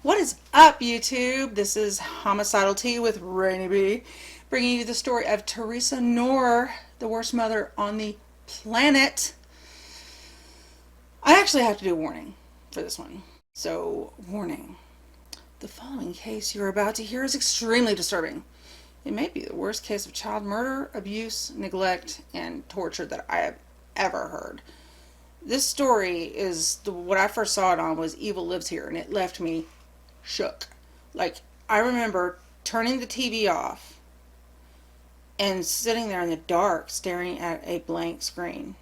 What is up, YouTube? This is Homicidal Tea with Rainy B, bringing you the story of Teresa Noor, the worst mother on the planet. I actually have to do a warning for this one. So, warning. The following case you're about to hear is extremely disturbing. It may be the worst case of child murder, abuse, neglect, and torture that I have ever heard. This story is, what I first saw it on was Evil Lives Here, and it left me shook. Like, I remember turning the TV off and sitting there in the dark staring at a blank screen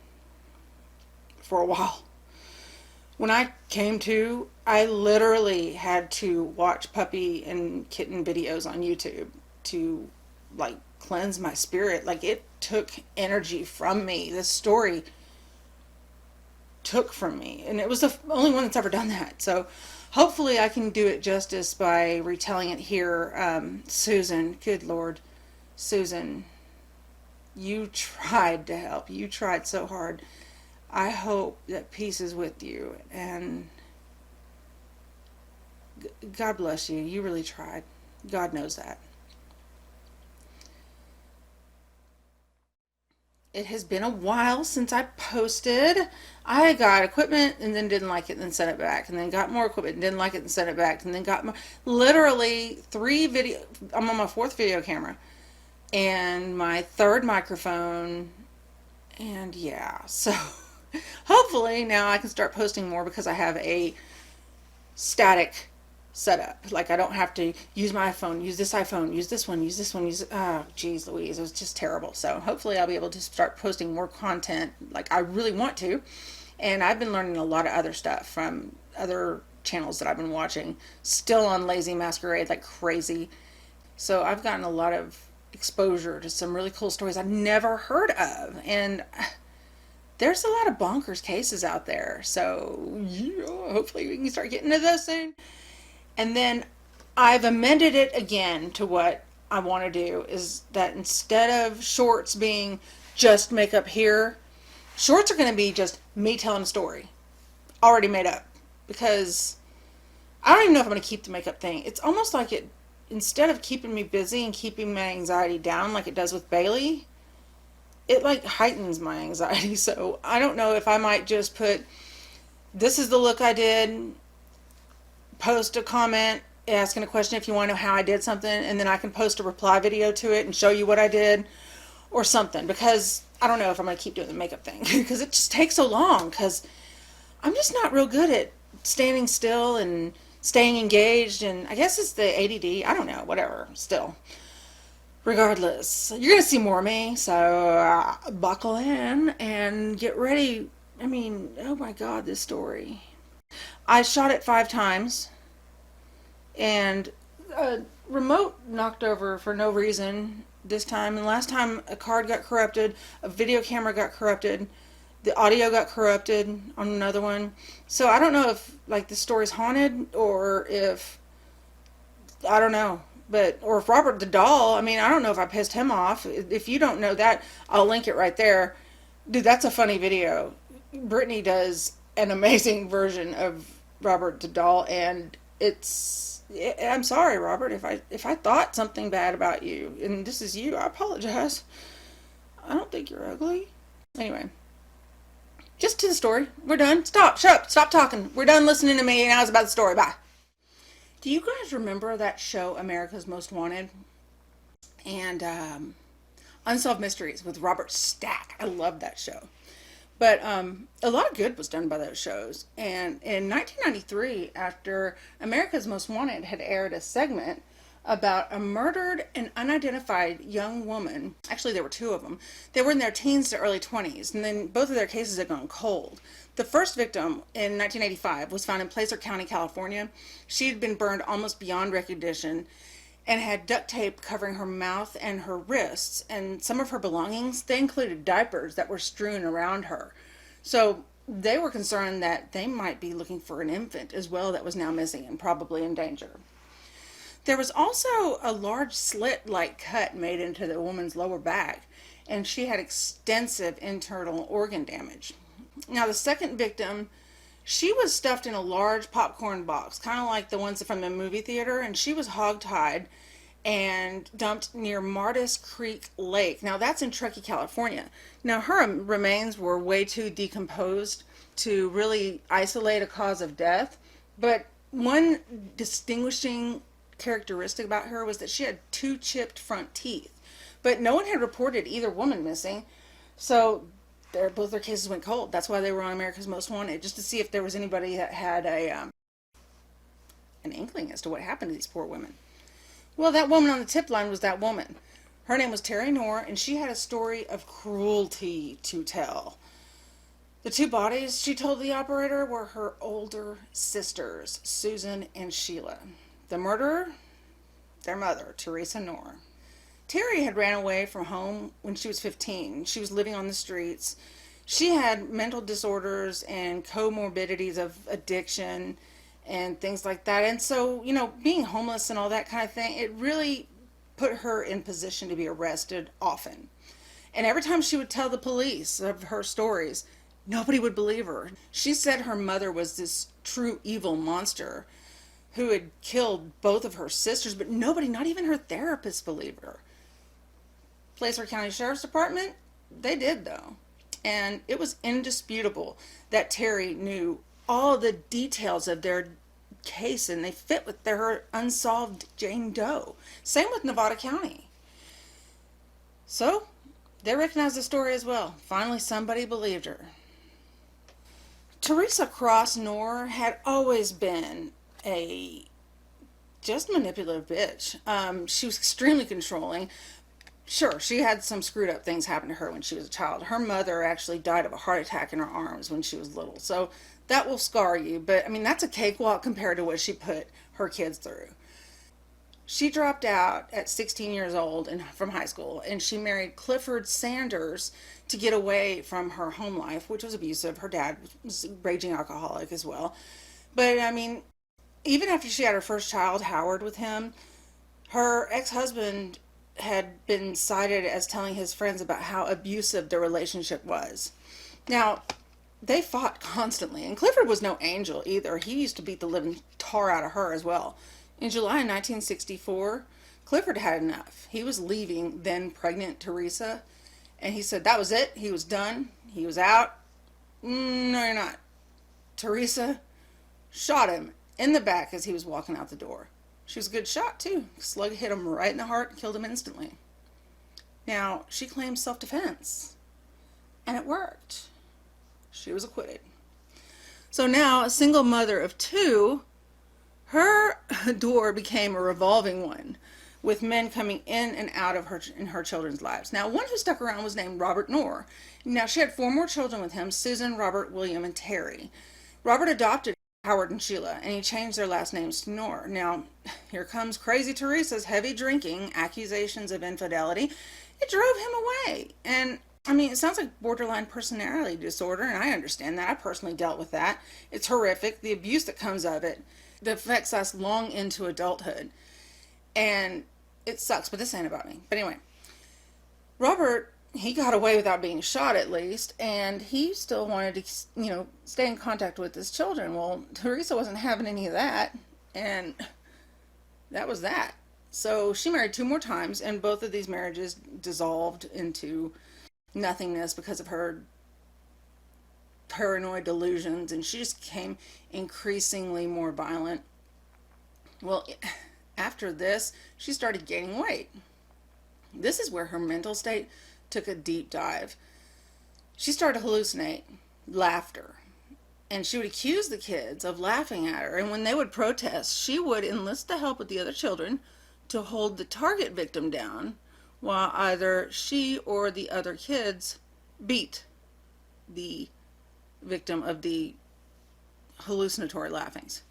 for a while. When I came to, I literally had to watch puppy and kitten videos on YouTube to, like, cleanse my spirit. Like, it took energy from me. This story took from me, and it was the only one that's ever done that. So hopefully I can do it justice by retelling it here. Susan, good Lord, Susan, you tried to help. You tried so hard. I hope that peace is with you, and God bless you. You really tried. God knows that. It has been a while since I posted. I got equipment and then didn't like it and then sent it back, and then got more equipment and didn't like it and sent it back, and then got more. Literally 3 video. I'm on my 4th video camera and my 3rd microphone, and yeah, so hopefully now I can start posting more because I have a static setup. Like, I don't have to use my iPhone, use this iPhone, use this one, use this one, use, oh geez Louise, it was just terrible. So hopefully I'll be able to start posting more content like I really want to. And I've been learning a lot of other stuff from other channels that I've been watching, still on Lazy Masquerade like crazy. So I've gotten a lot of exposure to some really cool stories I've never heard of, and there's a lot of bonkers cases out there. So yeah, hopefully we can start getting to those soon. And then I've amended it again to what I want to do is that instead of shorts being just makeup here, shorts are going to be just me telling a story already made up, because I don't even know if I'm going to keep the makeup thing. It's almost like it, instead of keeping me busy and keeping my anxiety down like it does with Bailey, it like heightens my anxiety. So I don't know if I might just put, this is the look I did, post a comment asking a question if you want to know how I did something, and then I can post a reply video to it and show you what I did or something, because I don't know if I'm going to keep doing the makeup thing because it just takes so long, because I'm just not real good at standing still and staying engaged, and I guess it's the ADD, I don't know, whatever. Still, regardless, you're going to see more of me, so buckle in and get ready. I mean, oh my god, this story. I shot it 5 times, and a remote knocked over for no reason this time. And last time a card got corrupted, a video camera got corrupted, the audio got corrupted on another one. So I don't know if like the story's haunted, or if, I don't know, but, or if Robert the doll, I mean, I don't know if I pissed him off. If you don't know that, I'll link it right there. Dude, that's a funny video. Brittany does an amazing version of Robert the doll, and I'm sorry, Robert, if I thought something bad about you, and this is you, I apologize. I don't think you're ugly. Anyway, just to the story. We're done. Stop. Shut up. Stop talking. We're done listening to me. Now it's about the story. Bye. Do you guys remember that show, America's Most Wanted? And Unsolved Mysteries with Robert Stack. I love that show. But a lot of good was done by those shows. And in 1993, after America's Most Wanted had aired a segment about a murdered and unidentified young woman, actually there were 2 of them, they were in their teens to early 20s, and then both of their cases had gone cold. The first victim in 1985 was found in Placer County, California. She had been burned almost beyond recognition and had duct tape covering her mouth and her wrists, and some of her belongings, they included diapers that were strewn around her. So they were concerned that they might be looking for an infant as well that was now missing and probably in danger. There was also a large slit-like cut made into the woman's lower back, and she had extensive internal organ damage. Now, the second victim, She was stuffed in a large popcorn box, kind of like the ones from the movie theater, and she was hogtied and dumped near Martis Creek Lake. Now that's in Truckee, California. Now her remains were way too decomposed to really isolate a cause of death, but one distinguishing characteristic about her was that she had two chipped front teeth. But no one had reported either woman missing, so both their cases went cold. That's why they were on America's Most Wanted, just to see if there was anybody that had an inkling as to what happened to these poor women. Well, that woman on the tip line was that woman. Her name was Teresa Noor, and she had a story of cruelty to tell. The two bodies, she told the operator, were her older sisters, Susan and Sheila. The murderer, their mother, Teresa Noor. Terry had ran away from home when she was 15. She was living on the streets. She had mental disorders and comorbidities of addiction and things like that. And so, being homeless and all that kind of thing, it really put her in position to be arrested often. And every time she would tell the police of her stories, nobody would believe her. She said her mother was this true evil monster who had killed both of her sisters, but nobody, not even her therapist, believed her. Placer County Sheriff's Department, they did though. And it was indisputable that Terry knew all the details of their case, and they fit with their unsolved Jane Doe. Same with Nevada County. So they recognized the story as well. Finally, somebody believed her. Teresa Cross Noor had always been a just manipulative bitch. She was extremely controlling. Sure, she had some screwed up things happen to her when she was a child. Her mother actually died of a heart attack in her arms when she was little. So that will scar you. But, that's a cakewalk compared to what she put her kids through. She dropped out at 16 years old from high school, and she married Clifford Sanders to get away from her home life, which was abusive. Her dad was a raging alcoholic as well. But, even after she had her first child, Howard, with him, her ex-husband had been cited as telling his friends about how abusive their relationship was. Now, they fought constantly, and Clifford was no angel either. He used to beat the living tar out of her as well. In July 1964, Clifford had enough. He was leaving then pregnant Teresa, and he said that was it. He was done. He was out. No, you're not. Teresa shot him in the back as he was walking out the door. She was a good shot, too. Slug hit him right in the heart and killed him instantly. Now, she claimed self-defense, and it worked. She was acquitted. So now, a single mother of two, her door became a revolving one, with men coming in and out of her children's lives. Now, one who stuck around was named Robert Knorr. Now, she had 4 more children with him: Susan, Robert, William, and Terry. Robert adopted Howard and Sheila, and he changed their last names to Knorr. Now, here comes crazy Teresa's heavy drinking, accusations of infidelity. It drove him away. And, it sounds like borderline personality disorder, and I understand that. I personally dealt with that. It's horrific. The abuse that comes of it that affects us long into adulthood. And it sucks, but this ain't about me. But anyway, Robert, he got away without being shot at least, and he still wanted to, stay in contact with his children. Well, Teresa wasn't having any of that, and that was that. So she married 2 more times, and both of these marriages dissolved into nothingness because of her paranoid delusions, and she just became increasingly more violent. Well, after this, she started gaining weight. This is where her mental state took a deep dive. She started to hallucinate laughter, and she would accuse the kids of laughing at her, and when they would protest, she would enlist the help of the other children to hold the target victim down while either she or the other kids beat the victim of the hallucinatory laughings.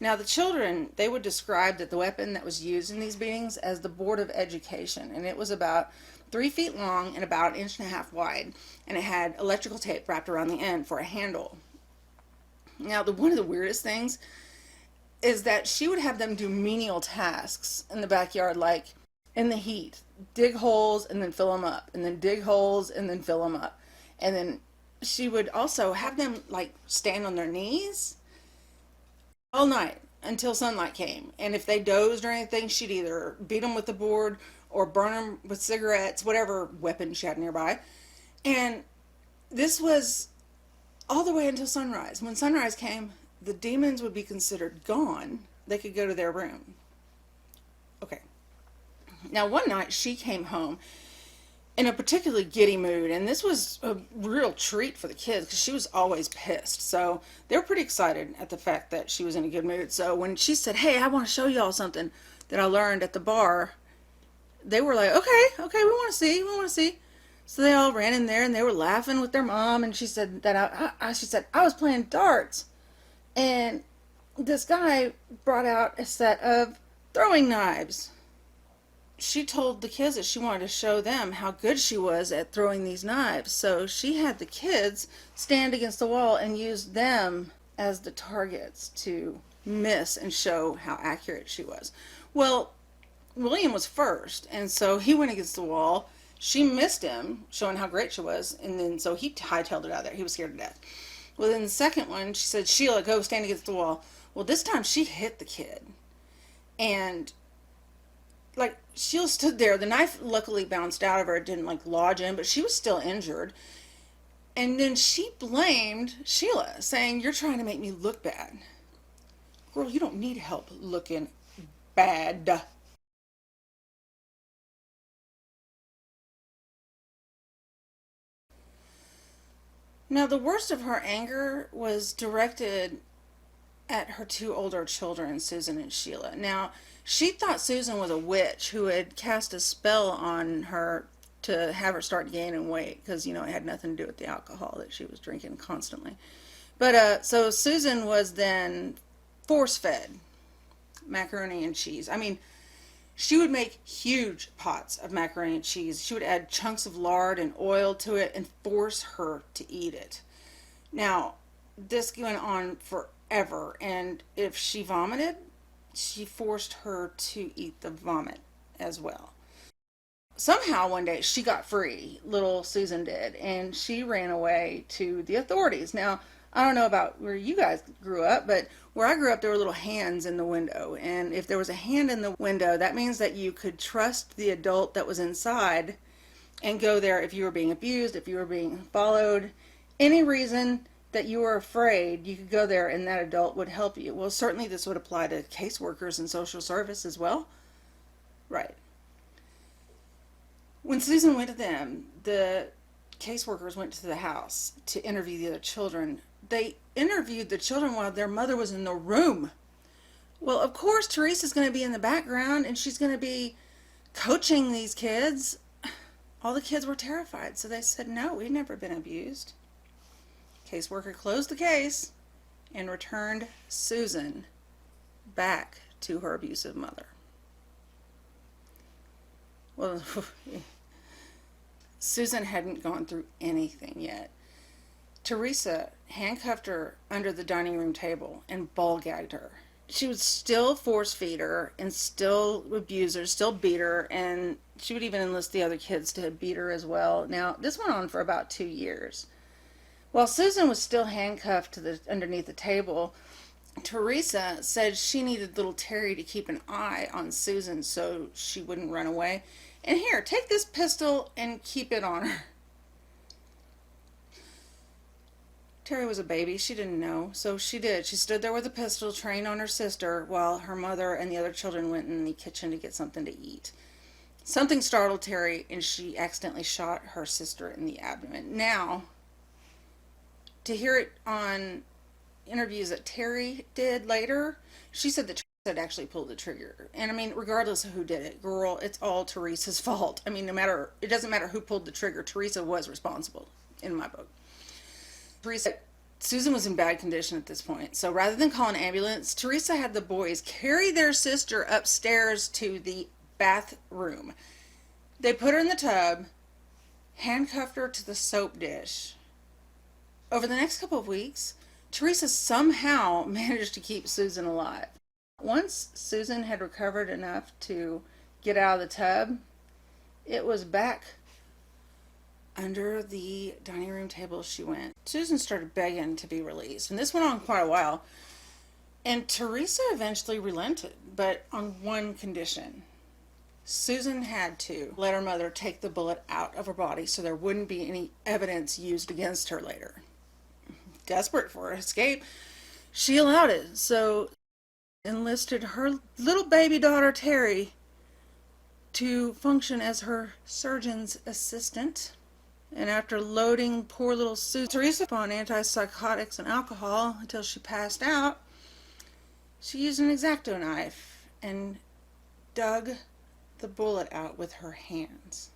Now, the children, they would describe that the weapon that was used in these beatings as the Board of Education, and it was about 3 feet long and about 1.5 inches wide, and it had electrical tape wrapped around the end for a handle. Now, one of the weirdest things is that she would have them do menial tasks in the backyard, like in the heat, dig holes and then fill them up, and then dig holes and then fill them up, and then she would also have them like stand on their knees all night until sunlight came. And if they dozed or anything, she'd either beat them with the board or burn them with cigarettes, whatever weapon she had nearby. And this was all the way until sunrise. When sunrise came, the demons would be considered gone. They could go to their room. Okay. Now, one night she came home in a particularly giddy mood, and this was a real treat for the kids because she was always pissed. So they were pretty excited at the fact that she was in a good mood. So when she said, "Hey, I want to show y'all something that I learned at the bar," they were like, "Okay, okay, we want to see, we want to see." So they all ran in there and they were laughing with their mom. And she said that she said I was playing darts, and this guy brought out a set of throwing knives. She told the kids that she wanted to show them how good she was at throwing these knives. So she had the kids stand against the wall and use them as the targets to miss and show how accurate she was. Well, William was first, and so he went against the wall. She missed him, showing how great she was, and then so he hightailed it out of there. He was scared to death. Well, then the second one, she said, "Sheila, go stand against the wall." Well, this time she hit the kid, and like Sheila stood there. The knife luckily bounced out of her. It didn't like lodge in, but she was still injured. And then she blamed Sheila, saying, "You're trying to make me look bad." Girl, you don't need help looking bad. Now, the worst of her anger was directed at her two older children, Susan and Sheila. Now, she thought Susan was a witch who had cast a spell on her to have her start gaining weight because, it had nothing to do with the alcohol that she was drinking constantly. But so Susan was then force fed macaroni and cheese. I mean, she would make huge pots of macaroni and cheese. She would add chunks of lard and oil to it and force her to eat it. Now, this went on forever, and if she vomited, she forced her to eat the vomit as well. Somehow one day she got free, little Susan did, and she ran away to the authorities. Now, I don't know about where you guys grew up, but where I grew up, there were little hands in the window. And if there was a hand in the window, that means that you could trust the adult that was inside and go there if you were being abused, if you were being followed, any reason that you were afraid, you could go there and that adult would help you. Well, certainly this would apply to caseworkers and social service as well. Right. When Susan went to them, the caseworkers went to the house to interview the other children. They interviewed the children while their mother was in the room. Well, of course, Teresa's going to be in the background and she's going to be coaching these kids. All the kids were terrified, so they said, "No, we've never been abused." Caseworker closed the case and returned Susan back to her abusive mother. Well, Susan hadn't gone through anything yet. Teresa handcuffed her under the dining room table and ball gagged her. She would still force feed her and still abuse her, still beat her, and she would even enlist the other kids to beat her as well. Now, this went on for about 2 years. While Susan was still handcuffed to underneath the table, Teresa said she needed little Terry to keep an eye on Susan so she wouldn't run away. "And here, take this pistol and keep it on her." Terry was a baby. She didn't know, so she did. She stood there with a pistol trained on her sister while her mother and the other children went in the kitchen to get something to eat. Something startled Terry, and she accidentally shot her sister in the abdomen. Now, to hear it on interviews that Terry did later, she said that Teresa had actually pulled the trigger. And I mean, regardless of who did it, girl, it's all Teresa's fault. I mean, it doesn't matter who pulled the trigger. Teresa was responsible in my book. Susan was in bad condition at this point. So rather than call an ambulance, Teresa had the boys carry their sister upstairs to the bathroom. They put her in the tub, handcuffed her to the soap dish. Over the next couple of weeks, Teresa somehow managed to keep Susan alive. Once Susan had recovered enough to get out of the tub, it was back Under the dining room table she went. Susan started begging to be released, and this went on quite a while. And Teresa eventually relented, but on one condition. Susan had to let her mother take the bullet out of her body so there wouldn't be any evidence used against her later. Desperate for escape, she allowed it. So enlisted her little baby daughter Terry to function as her surgeon's assistant. And after loading poor little Teresa on antipsychotics and alcohol until she passed out, she used an X-Acto knife and dug the bullet out with her hands.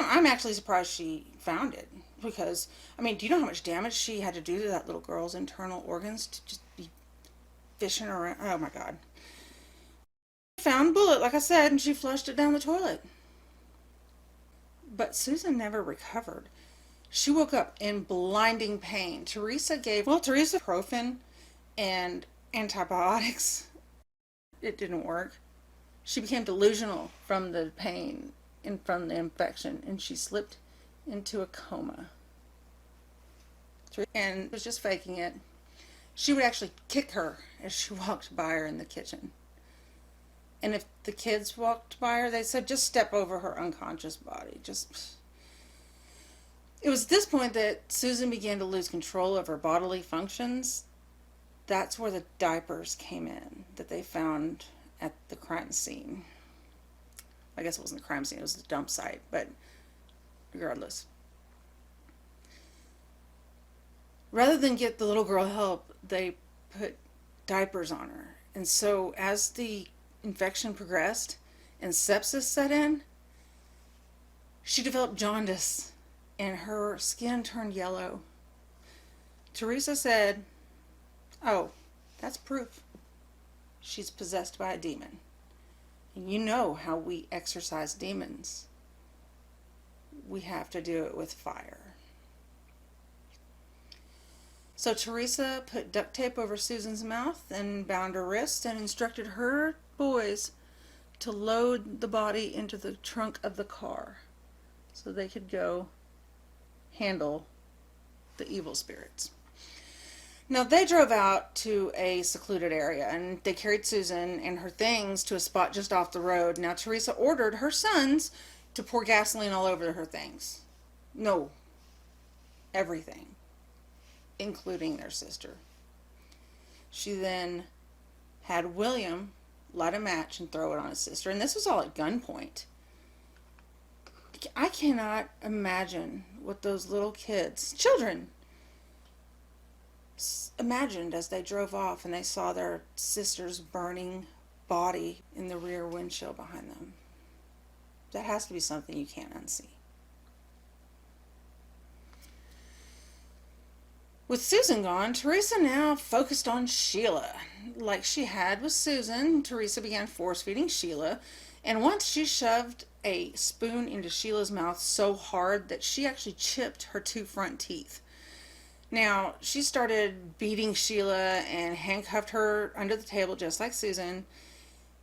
I'm actually surprised she found it, because, I mean, do you know how much damage she had to do to that little girl's internal organs to just be fishing around? Oh my God. Found bullet, like I said, and she flushed it down the toilet. But Susan never recovered. She woke up in blinding pain. Teresa gave ibuprofen and antibiotics. It didn't work. She became delusional from the pain and from the infection, and she slipped into a coma. And was just faking it. She would actually kick her as she walked by her in the kitchen. And if the kids walked by her, they said, just step over her unconscious body. It was at this point that Susan began to lose control of her bodily functions. That's where the diapers came in that they found at the crime scene. I guess it wasn't the crime scene, it was the dump site, but regardless. Rather than get the little girl help, they put diapers on her. And so as the infection progressed and sepsis set in, she developed jaundice and her skin turned yellow. Teresa said, "Oh, that's proof she's possessed by a demon. And you know how we exorcise demons. We have to do it with fire." So Teresa put duct tape over Susan's mouth and bound her wrist and instructed her boys to load the body into the trunk of the car so they could go handle the evil spirits. Now, they drove out to a secluded area, and they carried Susan and her things to a spot just off the road. Now, Teresa ordered her sons to pour gasoline all over her things. No, everything, including their sister. She then had William light a match and throw it on his sister, and this was all at gunpoint. I cannot imagine what those little children, imagined as they drove off and they saw their sister's burning body in the rear windshield behind them. That has to be something you can't unsee. With Susan gone, Teresa now focused on Sheila. Like she had with Susan, Teresa began force-feeding Sheila, and once she shoved a spoon into Sheila's mouth so hard that she actually chipped her 2 front teeth. Now, she started beating Sheila and handcuffed her under the table just like Susan,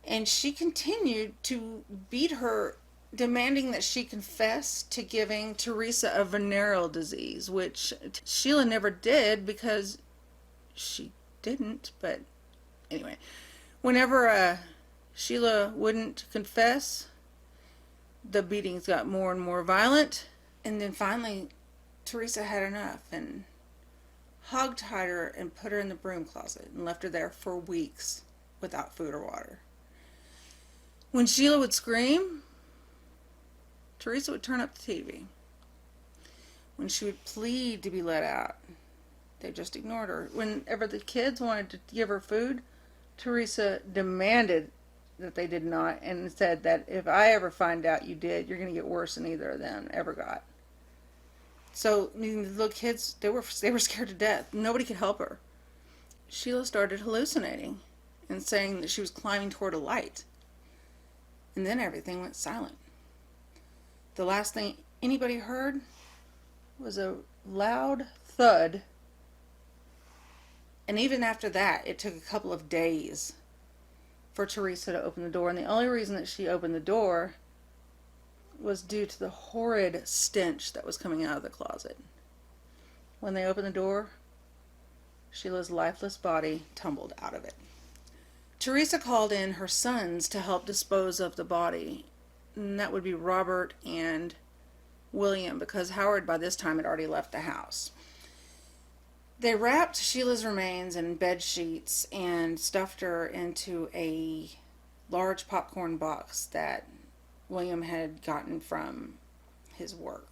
and she continued to beat her, demanding that she confess to giving Teresa a venereal disease, which Sheila never did because she didn't. But anyway, whenever Sheila wouldn't confess, the beatings got more and more violent, and then finally Teresa had enough and hog-tied her and put her in the broom closet and left her there for weeks without food or water. When Sheila would scream, Teresa would turn up the TV. When she would plead to be let out, they just ignored her. Whenever the kids wanted to give her food, Teresa demanded that they did not, and said that if I ever find out you did, you're going to get worse than either of them ever got. So, I mean, the little kids, they were scared to death. Nobody could help her. Sheila started hallucinating and saying that she was climbing toward a light. And then everything went silent. The last thing anybody heard was a loud thud. And even after that, it took a couple of days for Teresa to open the door. And the only reason that she opened the door was due to the horrid stench that was coming out of the closet. When they opened the door, Sheila's lifeless body tumbled out of it. Teresa called in her sons to help dispose of the body, and that would be Robert and William, because Howard by this time had already left the house. They wrapped Sheila's remains in bed sheets and stuffed her into a large popcorn box that William had gotten from his work.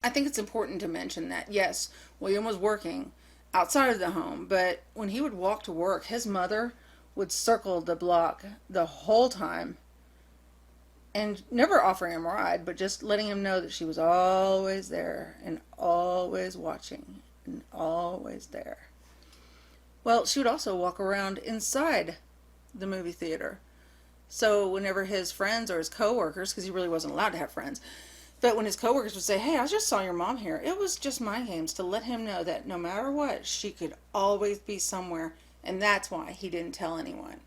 I think it's important to mention that, yes, William was working outside of the home, but when he would walk to work, his mother would circle the block the whole time and never offering him a ride, but just letting him know that she was always there and always watching and always there. Well, she would also walk around inside the movie theater. So whenever his friends or his coworkers, because he really wasn't allowed to have friends, but when his coworkers would say, "Hey, I just saw your mom here," it was just mind games to let him know that no matter what, she could always be somewhere, and that's why he didn't tell anyone.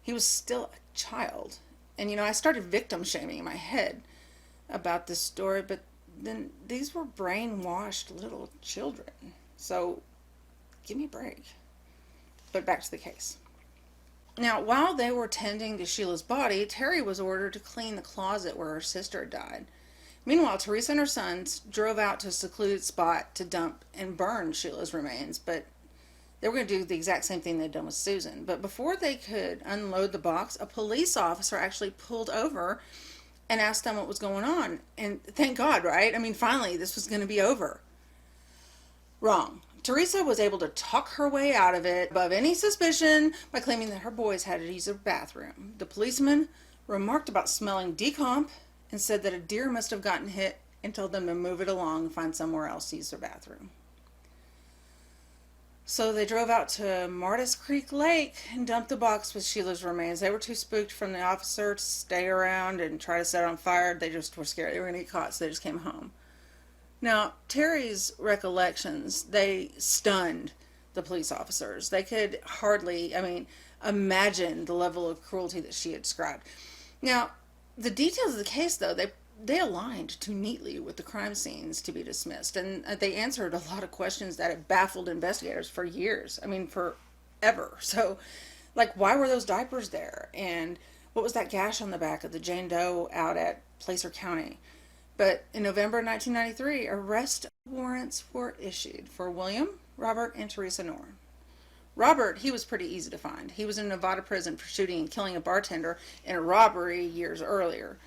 He was still a child. And I started victim shaming in my head about this story, but then these were brainwashed little children. So give me a break. But back to the case. Now, while they were tending to Sheila's body, Terry was ordered to clean the closet where her sister had died. Meanwhile, Teresa and her sons drove out to a secluded spot to dump and burn Sheila's remains, but they were going to do the exact same thing they'd done with Susan. But before they could unload the box, a police officer actually pulled over and asked them what was going on. And thank God, right? I mean, finally, this was going to be over. Wrong. Teresa was able to talk her way out of it above any suspicion by claiming that her boys had to use their bathroom. The policeman remarked about smelling decomp and said that a deer must have gotten hit and told them to move it along and find somewhere else to use their bathroom. So they drove out to Martis Creek Lake and dumped the box with Sheila's remains. They were too spooked from the officer to stay around and try to set it on fire. They just were scared they were going to get caught, so they just came home. Now, Terry's recollections, they stunned the police officers. They could hardly, imagine the level of cruelty that she had described. Now, the details of the case, though, they aligned too neatly with the crime scenes to be dismissed, and they answered a lot of questions that had baffled investigators for years. Forever. So, why were those diapers there? And what was that gash on the back of the Jane Doe out at Placer County? But in November 1993, arrest warrants were issued for William, Robert, and Teresa Noor. Robert, he was pretty easy to find. He was in a Nevada prison for shooting and killing a bartender in a robbery years earlier.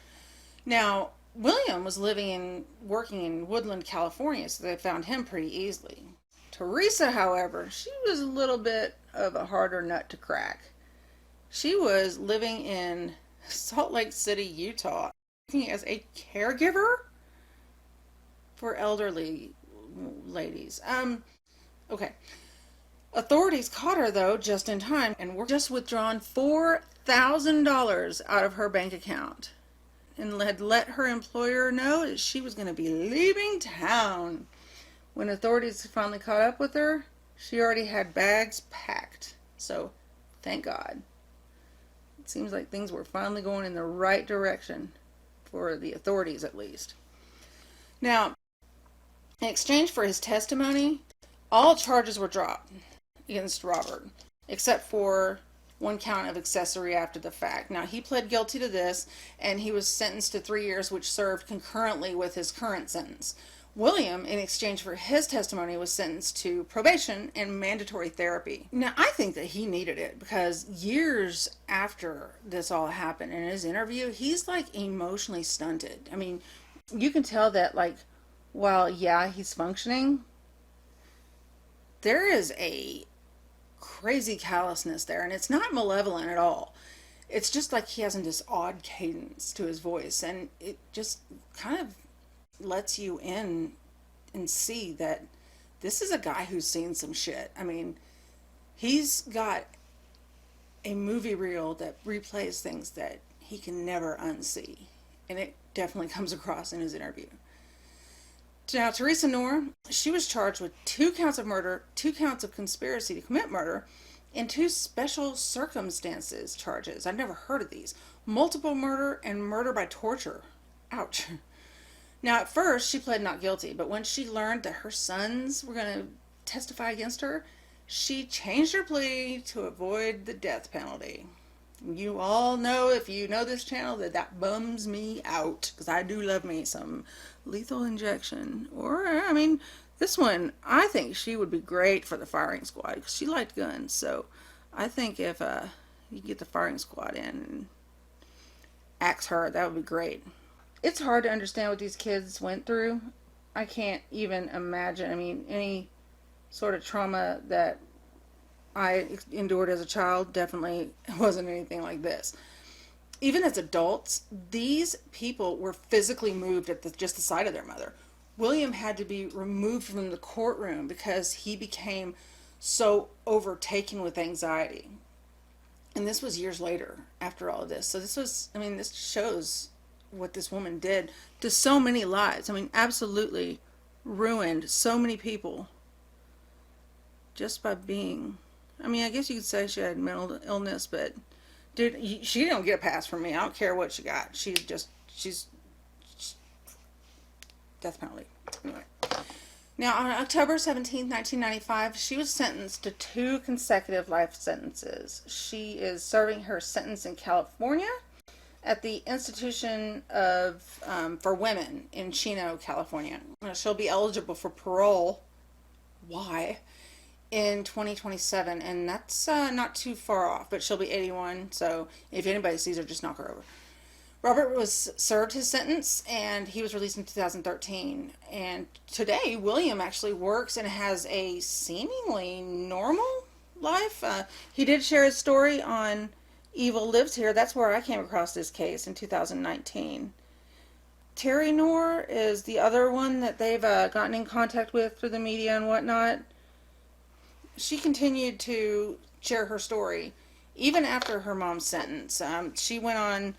Now, William was living and working in Woodland, California, so they found him pretty easily. Teresa, however, she was a little bit of a harder nut to crack. She was living in Salt Lake City, Utah, working as a caregiver for elderly ladies. Okay. Authorities caught her, though, just in time, and were just withdrawn $4,000 out of her bank account, and had let her employer know that she was going to be leaving town. When authorities finally caught up with her, she already had bags packed. So, thank God. It seems like things were finally going in the right direction, for the authorities at least. Now, in exchange for his testimony, all charges were dropped against Robert, except for one count of accessory after the fact. Now, he pled guilty to this, and he was sentenced to 3 years, which served concurrently with his current sentence. William, in exchange for his testimony, was sentenced to probation and mandatory therapy. Now, I think that he needed it, because years after this all happened, in his interview, he's emotionally stunted. You can tell that, while, yeah, he's functioning, there is a crazy callousness there, and it's not malevolent at all. It's just he has this odd cadence to his voice, and it just kind of lets you in and see that this is a guy who's seen some shit. He's got a movie reel that replays things that he can never unsee, and it definitely comes across in his interview. Now, Teresa Noor, she was charged with 2 counts of murder, 2 counts of conspiracy to commit murder, and 2 special circumstances charges. I've never heard of these. Multiple murder and murder by torture. Ouch. Now, at first, she pled not guilty, but when she learned that her sons were going to testify against her, she changed her plea to avoid the death penalty. You all know, if you know this channel, that that bums me out, because I do love me some lethal injection. Or, I mean, this one, I think she would be great for the firing squad, because she liked guns. So I think if you get the firing squad in and axe her, that would be great. It's hard to understand what these kids went through. I can't even imagine. I mean, any sort of trauma that I endured as a child definitely wasn't anything like this. Even as adults, these people were physically moved at just the sight of their mother. William had to be removed from the courtroom because he became so overtaken with anxiety. And this was years later after all of this. So this was, I mean, this shows what this woman did to so many lives. I mean, absolutely ruined so many people just by being, I mean, I guess you could say she had mental illness, but dude, she don't get a pass from me. I don't care what she got. She's death penalty. Anyway. Now, on October 17th, 1995, she was sentenced to 2 consecutive life sentences. She is serving her sentence in California at the Institution for Women in Chino, California. She'll be eligible for parole. Why? In 2027, and that's not too far off, but she'll be 81, so if anybody sees her, just knock her over. Robert was served his sentence, and he was released in 2013, and today William actually works and has a seemingly normal life. He did share his story on Evil Lives Here. That's where I came across this case in 2019. Teresa Noor is the other one that they've gotten in contact with through the media and whatnot. She continued to share her story even after her mom's sentence. She went on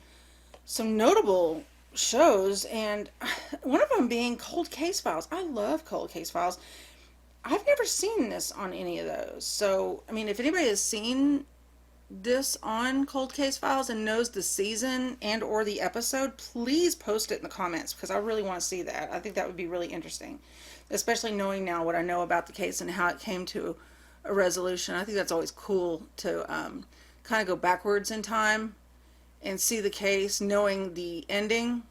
some notable shows, and one of them being Cold Case Files. I love Cold Case Files. I've never seen this on any of those. So, I mean, if anybody has seen this on Cold Case Files and knows the season and or the episode, please post it in the comments, because I really want to see that. I think that would be really interesting, especially knowing now what I know about the case and how it came to a resolution. I think that's always cool to kind of go backwards in time and see the case knowing the ending,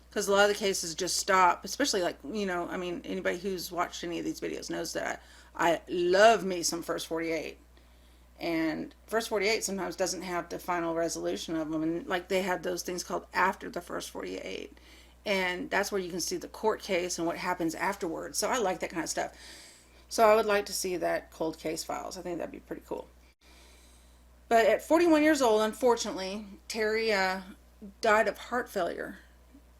because a lot of the cases just stop, especially, like, you know, I mean, anybody who's watched any of these videos knows that I love me some First 48, and First 48 sometimes doesn't have the final resolution of them, and like they had those things called After the First 48, and that's where you can see the court case and what happens afterwards. So I like that kind of stuff. So I would like to see that Cold Case Files. I think that'd be pretty cool. But at 41 years old, unfortunately, Terry died of heart failure.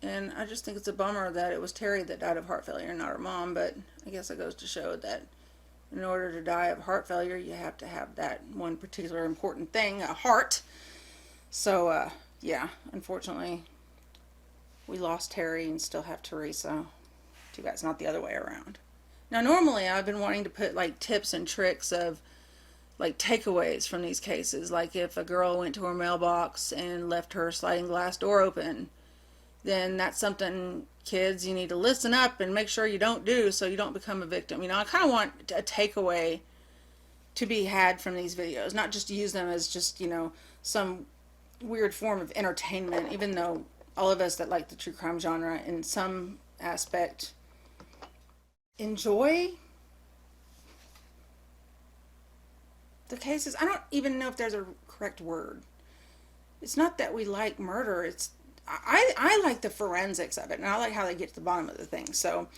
And I just think it's a bummer that it was Terry that died of heart failure, not her mom. But I guess it goes to show that in order to die of heart failure, you have to have that one particular important thing, a heart. So, yeah, unfortunately, we lost Terry and still have Teresa. Too bad it's not the other way around. Now, normally, I've been wanting to put, like, tips and tricks of, like, takeaways from these cases. Like, if a girl went to her mailbox and left her sliding glass door open, then that's something, kids, you need to listen up and make sure you don't do, so you don't become a victim. You know, I kind of want a takeaway to be had from these videos, not just use them as just, you know, some weird form of entertainment, even though all of us that like the true crime genre in some aspect enjoy the cases. I don't even know if there's a correct word. It's not that we like murder. It's I like the forensics of it, and I like how they get to the bottom of the thing. So,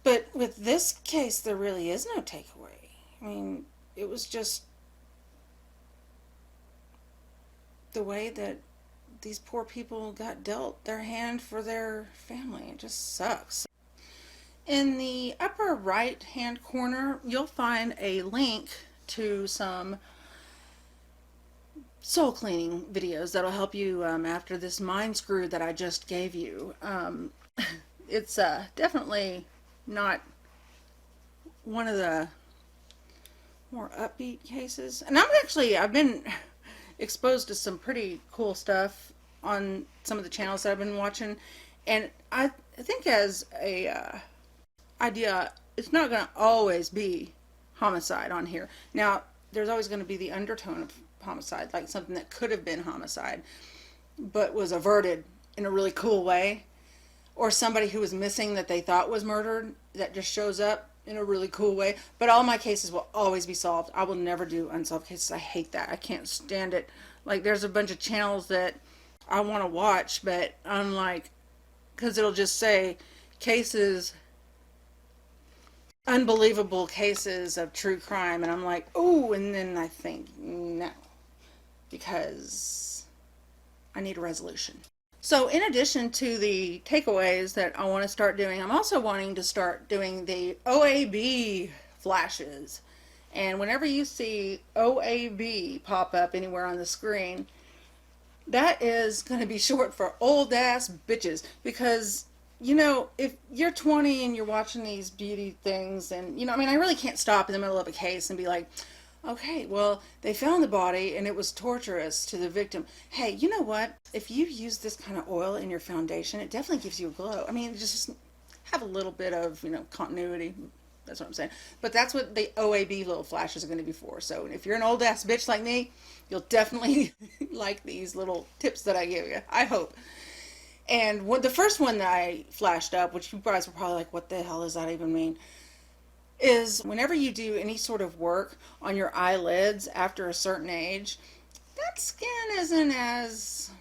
but with this case, there really is no takeaway. I mean, it was just the way that these poor people got dealt their hand for their family. It just sucks. In the upper right hand corner, you'll find a link to some soul cleaning videos that'll help you after this mind screw that I just gave you. It's definitely not one of the more upbeat cases, and I've been exposed to some pretty cool stuff on some of the channels that I've been watching, and I think as a idea, it's not going to always be homicide on here. Now, there's always going to be the undertone of homicide, like something that could have been homicide, but was averted in a really cool way, or somebody who was missing that they thought was murdered that just shows up in a really cool way. But all my cases will always be solved. I will never do unsolved cases. I hate that. I can't stand it. Like, there's a bunch of channels that I want to watch, but I'm like, because it'll just say cases, unbelievable cases of true crime, and I'm like, oh, and then I think, no, because I need a resolution. So in addition to the takeaways that I want to start doing, I'm also wanting to start doing the OAB flashes. And whenever you see OAB pop up anywhere on the screen, that is going to be short for old ass bitches. Because, you know, if you're 20 and you're watching these beauty things, and, you know, I mean, I really can't stop in the middle of a case and be like, okay, well, they found the body and it was torturous to the victim. Hey, you know what? If you use this kind of oil in your foundation, it definitely gives you a glow. I mean, just have a little bit of, you know, continuity. That's what I'm saying. But that's what the OAB little flashes are going to be for. So if you're an old ass bitch like me, you'll definitely like these little tips that I give you. I hope. And the first one that I flashed up, which you guys were probably like, what the hell does that even mean? Is whenever you do any sort of work on your eyelids after a certain age, that skin isn't as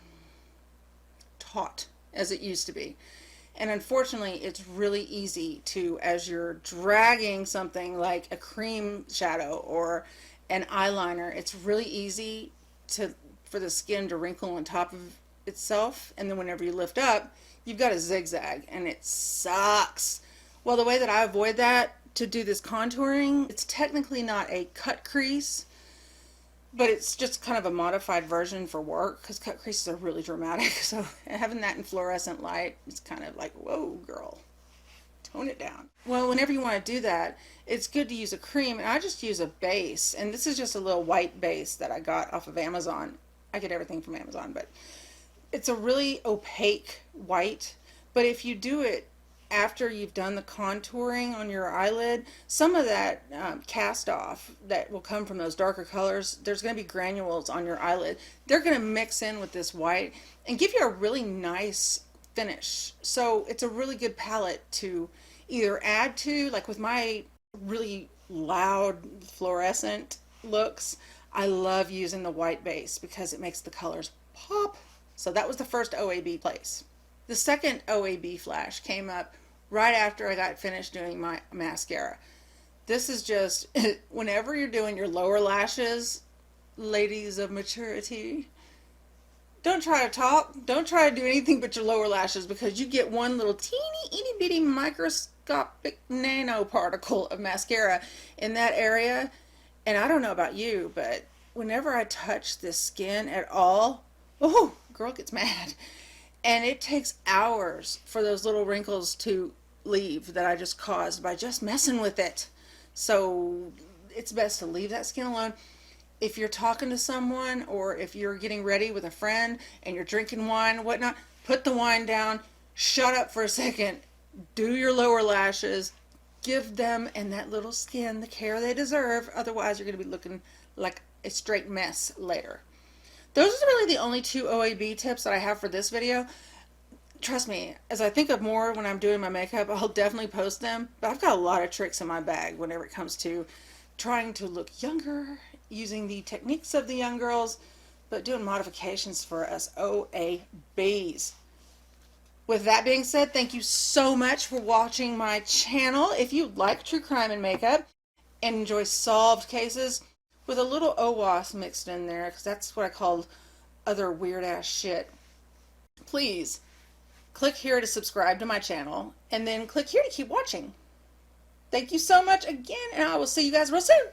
taut as it used to be. And unfortunately, it's really easy to, as you're dragging something like a cream shadow or an eyeliner, it's really easy for the skin to wrinkle on top of itself. And then whenever you lift up, you've got a zigzag, and it sucks. Well, the way that I avoid that to do this contouring, it's technically not a cut crease, but it's just kind of a modified version for work, because cut creases are really dramatic. So having that in fluorescent light, it's kind of like, whoa, girl, tone it down. Well, whenever you want to do that, it's good to use a cream, and I just use a base, and this is just a little white base that I got off of Amazon. I get everything from Amazon, but it's a really opaque white. But if you do it after you've done the contouring on your eyelid, some of that cast off that will come from those darker colors, there's going to be granules on your eyelid. They're going to mix in with this white and give you a really nice finish. So it's a really good palette to either add to, like with my really loud fluorescent looks, I love using the white base because it makes the colors pop. So that was the first OAB place. The second OAB flash came up right after I got finished doing my mascara. This is just, whenever you're doing your lower lashes, ladies of maturity, don't try to talk. Don't try to do anything but your lower lashes, because you get one little teeny itty bitty microscopic nanoparticle of mascara in that area. And I don't know about you, but whenever I touch this skin at all, oh, girl gets mad. And it takes hours for those little wrinkles to leave that I just caused by just messing with it. So it's best to leave that skin alone. If you're talking to someone, or if you're getting ready with a friend and you're drinking wine and whatnot, put the wine down, shut up for a second, do your lower lashes, give them and that little skin the care they deserve. Otherwise, you're going to be looking like a straight mess later. Those are really the only two OAB tips that I have for this video. Trust me, as I think of more when I'm doing my makeup, I'll definitely post them. But I've got a lot of tricks in my bag whenever it comes to trying to look younger, using the techniques of the young girls, but doing modifications for us OABs. With that being said, thank you so much for watching my channel. If you like true crime and makeup and enjoy solved cases with a little OWAS mixed in there, because that's what I call other weird ass shit, please click here to subscribe to my channel, and then click here to keep watching. Thank you so much again, and I will see you guys real soon.